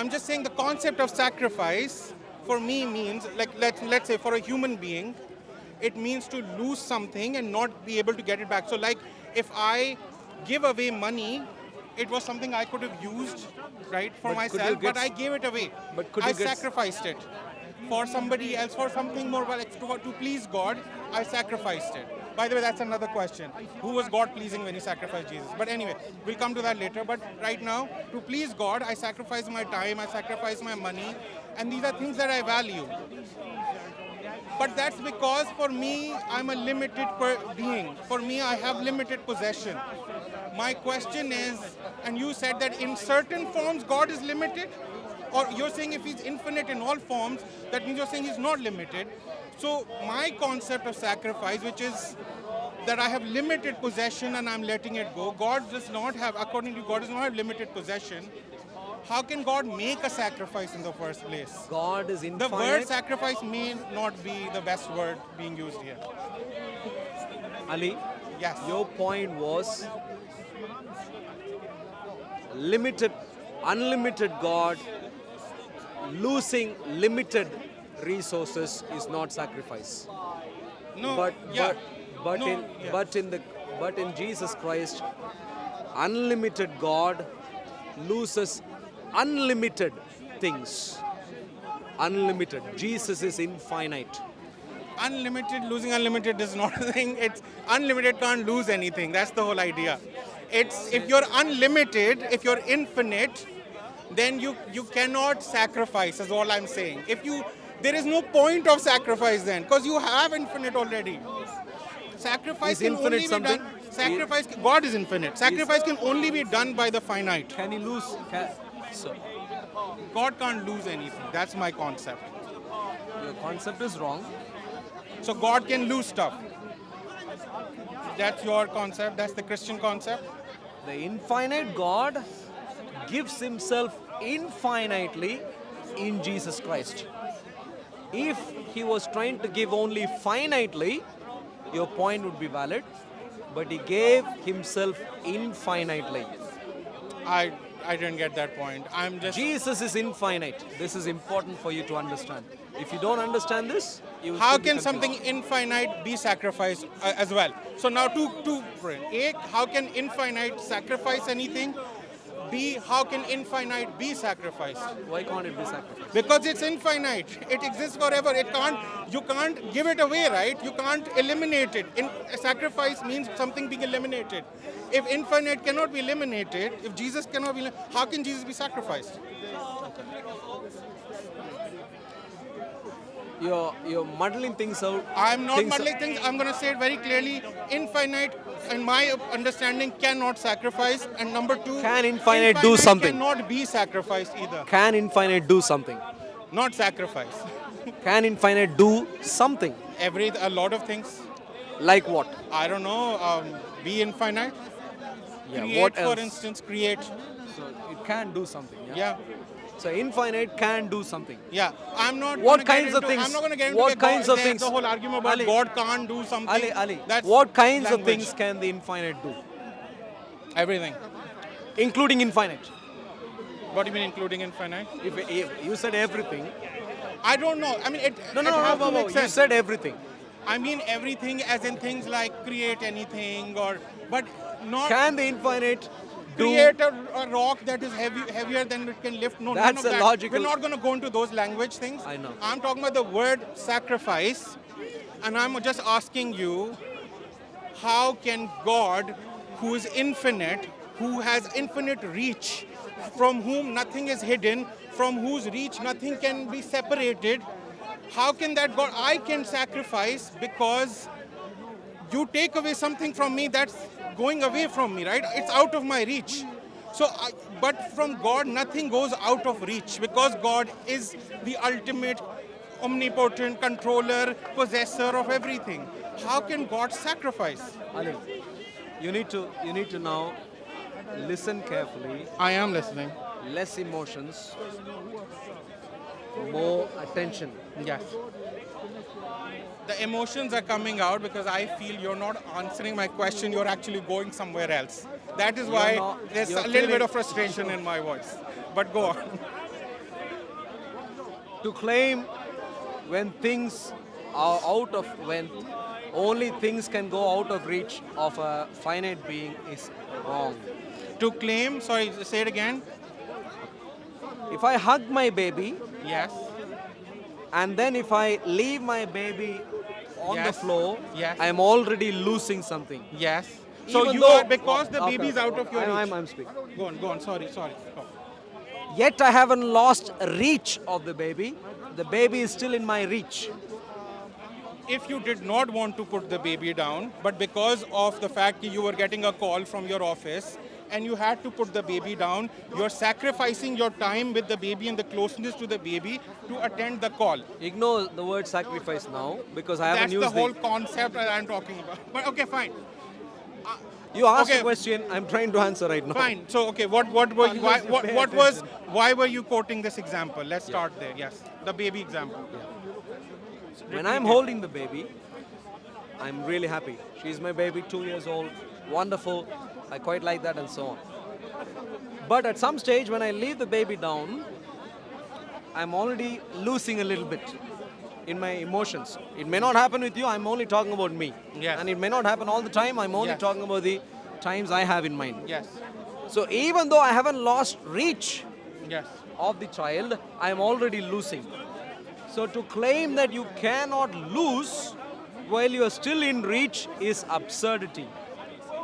I'm just saying the concept of sacrifice for me means, like, let's say for a human being, it means to lose something and not be able to get it back. So like if I give away money, it was something I could have used, right, for myself, but I gave it away. But could I you get sacrificed it for somebody else, for something more, like to please God, I sacrificed it. By the way, that's another question. Who was God pleasing when he sacrificed Jesus? But anyway, we'll come to that later. But right now, to please God, I sacrifice my time, I sacrifice my money, and these are things that I value. But that's because for me, I'm a limited being. For me, I have limited possession. My question is, and you said that in certain forms, God is limited? Or you're saying if he's infinite in all forms, that means you're saying he's not limited. So my concept of sacrifice, which is that I have limited possession and I'm letting it go, God does not have, according to God, does not have limited possession. How can God make a sacrifice in the first place? God is infinite. The word sacrifice may not be the best word being used here. Ali, yes. Your point was unlimited God losing limited resources is not sacrifice. No, but in Jesus Christ, unlimited God loses unlimited things. Unlimited. Jesus is infinite. Losing unlimited is not a thing. It's unlimited can't lose anything. That's the whole idea. It's if you're unlimited, if you're infinite, then you cannot sacrifice, is all I'm saying. There is no point of sacrifice then, because you have infinite already. Sacrifice can only be done. God is infinite. Sacrifice can only be done by the finite. Can he lose? God can't lose anything. That's my concept. Your concept is wrong. So God can lose stuff. That's your concept. That's the Christian concept. The infinite God gives himself infinitely in Jesus Christ. If he was trying to give only finitely, your point would be valid, but he gave himself infinitely. I didn't get that point. Jesus is infinite. This is important for you to understand. If you don't understand this, you will How can something infinite be sacrificed as well? So now A, how can infinite sacrifice anything? B, how can infinite be sacrificed? Why can't it be sacrificed? Because it's infinite. It exists forever. You can't give it away, right? You can't eliminate it. Sacrifice means something being eliminated. If infinite cannot be eliminated, if Jesus cannot be, how can Jesus be sacrificed? You're muddling things out. I'm not muddling things. I'm going to say it very clearly. Infinite, in my understanding, cannot sacrifice. And number two, can infinite do something? Cannot be sacrificed either. Can infinite do something? Not sacrifice. Can infinite do something? A lot of things. Like what? I don't know. Be infinite. Yeah, create, what else? For instance, create. So it can do something. Yeah. So infinite can do something. Yeah, I'm not. What kinds of things? I'm not going to get into what kinds of things? The whole argument about Ali, God can't do something. Ali, That's what kinds language. of things can the infinite do? Everything, including infinite. What do you mean, including infinite? If you said everything. I don't know. I mean, No. You said everything. I mean everything, as in things like create anything, but not. Can the infinite create a rock that is heavier than it can lift? No, that's none of a that. logical. We're not going to go into those language things. I know. I'm talking about the word sacrifice, and I'm just asking you, how can God, who is infinite, who has infinite reach, from whom nothing is hidden, from whose reach nothing can be separated, how can that God? I can sacrifice because you take away something from me that's going away from me, right? It's out of my reach. But from God, nothing goes out of reach because God is the ultimate, omnipotent controller, possessor of everything. How can God sacrifice? Ali, you need to now listen carefully. I am listening. Less emotions, more attention. Yes. The emotions are coming out because I feel you're not answering my question, you're actually going somewhere else. That is why there's a little bit of frustration in my voice. But go on. To claim when things are when only things can go out of reach of a finite being is wrong. To claim, sorry, say it again. If I hug my baby Yes. and then if I leave my baby on the Yes. floor, Yes. I am already losing something. Yes. So Even you though- are, because the Okay, baby is out of your reach. I'm speaking. Go on, sorry. Go. Yet I haven't lost reach of the baby. The baby is still in my reach. If you did not want to put the baby down, but because of the fact that you were getting a call from your office and you had to put the baby down, you're sacrificing your time with the baby and the closeness to the baby to attend the call. Ignore the word sacrifice now because I haven't That's the used whole concept that I'm talking about. But okay, fine. You asked okay. a question. I'm trying to answer right now. Fine. So okay, what were you, Unless you pay attention. why were you quoting this example? Let's start there. Yes, the baby example. When I'm holding the baby, I'm really happy. She's my baby, 2 years old, wonderful. I quite like that and so on. But at some stage, when I leave the baby down, I'm already losing a little bit in my emotions. It may not happen with you, I'm only talking about me. Yes. And it may not happen all the time, I'm only Yes. talking about the times I have in mind. Yes. So even though I haven't lost reach Yes. of the child, I am already losing. So to claim that you cannot lose while you are still in reach is absurdity.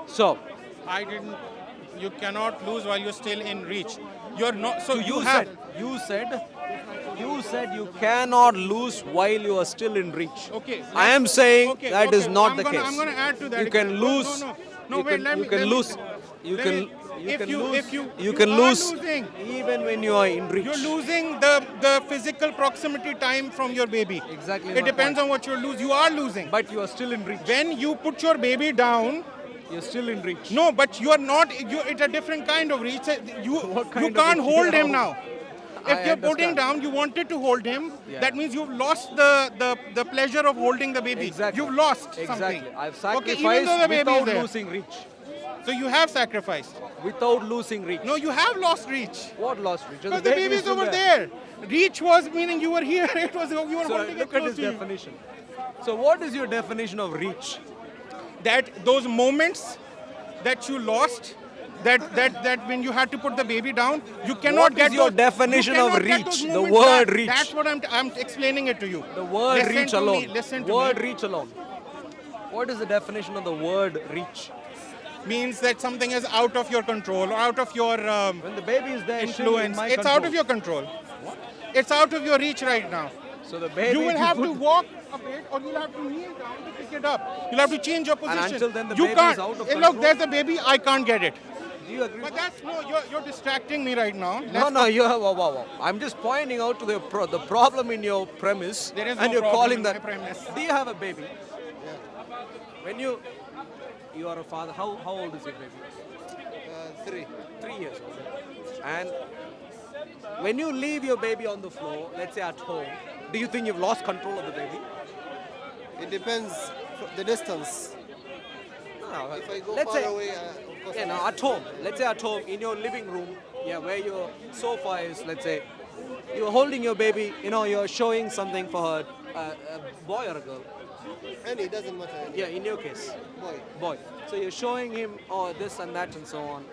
So I didn't. You cannot lose while you're still in reach. You're not. So you have. said you cannot lose while you are still in reach. Okay. I am saying okay, that is okay, not I'm the gonna, case. I'm going to add to that. You can No, lose. No, you wait. can, Let me. you can let lose. Me, You let can. me- You if can you, lose. If you, You you can are lose losing. even when you are in reach. You're losing the physical proximity time from your baby. Exactly It my depends point. on what you lose. You are losing. But you are still in reach. When you put your baby down, You're still in reach. no, but you are not. It's a different kind of reach. You What kind you of can't reach? hold him Yeah. now. I If you're putting understand. down, you wanted to hold him. Yeah. That means you've lost the pleasure of holding the baby. Exactly. You've lost Exactly. something. I've Okay, sacrificed even though the baby is without there. losing reach. So you have sacrificed. Without losing reach. No, you have lost reach. What lost reach? Because the baby is still over there. Reach was meaning you were here. It was you were So holding it look at close his to you. definition. So what is your definition of reach? That those moments that you lost, that when you had to put the baby down, you cannot What is get your those, definition you of cannot get reach? those The moments word back. reach. That's what I'm explaining it to you. The word Listen reach to alone. Me, listen to word me. reach alone. What is the definition of the word reach? Means that something is out of your control or out of your When the baby is there, it's still in influence. my It's control. out of your control. It's out of your reach right now. So the baby, You will if have put- to walk a bit, or you'll have to kneel down to pick it up. You'll have to change your position. until then the you baby can't. is out of Hey, control? look, there's a baby. I can't get it. Do you agree? But that's no. You're distracting me right now. No, you have. Wow. I'm just pointing out to the problem in your premise, There is and no you're problem calling in that. my premise. Do you have a baby? Yeah. When you are a father, how old is your baby? 3. 3 years old. And when you leave your baby on the floor, let's say at home, do you think you've lost control of the baby? It depends the distance. No, If I go let's far say, away, of course. yeah, now at home, let's say at home, in your living room, yeah, where your sofa is, let's say, you're holding your baby, you're showing something for her, a boy or a girl. Any, doesn't matter. Any. Yeah, in your case, Boy. So you're showing him, this and that and so on.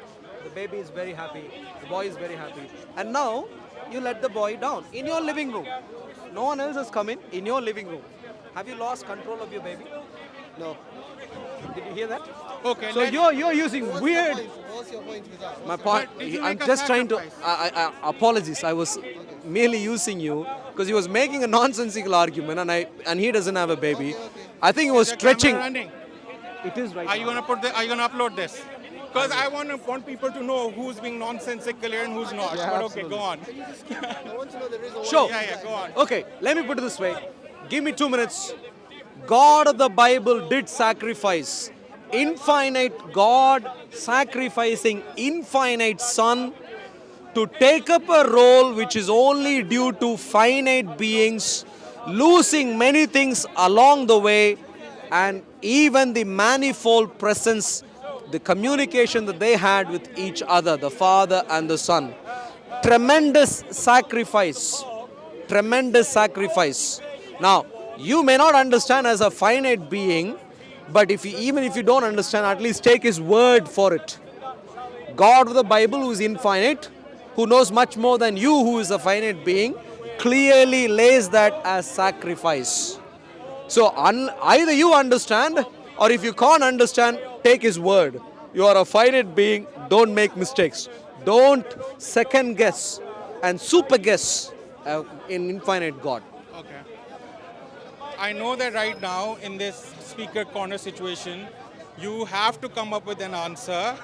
The baby is very happy, the boy is very happy. And now, you let the boy down in your living room. No one else has come in your living room. Have you lost control of your baby? No. Did you hear that? Okay. So let's- you're using What's weird. Your point? What's your point with that? My point. But did you I'm make a just trying to. sacrifice? Apologies. I was merely using you because he was making a nonsensical argument, and he doesn't have a baby. Okay. I think he was Is the stretching. camera running? It is right. Are you now. Are you gonna upload this? Because I want people to know who's being nonsensical here and who's not. Yeah, but absolutely. okay, go on. I want to know the reason Sure. why. Yeah, go on. Okay, let me put it this way. Give me 2 minutes. God of the Bible did sacrifice. Infinite God sacrificing infinite Son to take up a role which is only due to finite beings, losing many things along the way, and even the manifold presence, the communication that they had with each other, the Father and the Son. Tremendous sacrifice. tremendous sacrifice. Now, you may not understand as a finite being, but even if you don't understand, at least take his word for it. God of the Bible, who is infinite, who knows much more than you, who is a finite being, clearly lays that as sacrifice. So either you understand, or if you can't understand, take his word. You are a finite being, don't make mistakes. Don't second guess and super guess in infinite God. Okay. I know that right now in this speaker corner situation, you have to come up with an answer.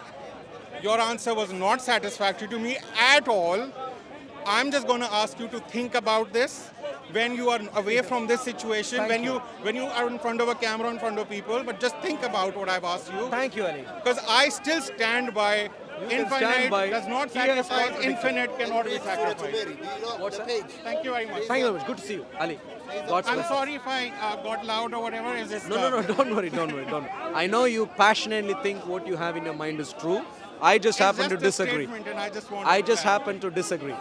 Your answer was not satisfactory to me at all. I'm just going to ask you to think about this when you are away from this situation, when you are in front of a camera, in front of people, but just think about what I've asked you. Thank you, Ali. Because I still stand by infinite does not sacrifice, infinite cannot be sacrificed. What's the page? Thank you very much. Thank you very much. Good to see you, Ali. God's I'm blessing. sorry if I got loud or whatever. Is this No, don't worry. I know you passionately think what you have in your mind is true. I just happen to It's just a disagree. statement and I just want I to just clarify. happen to disagree.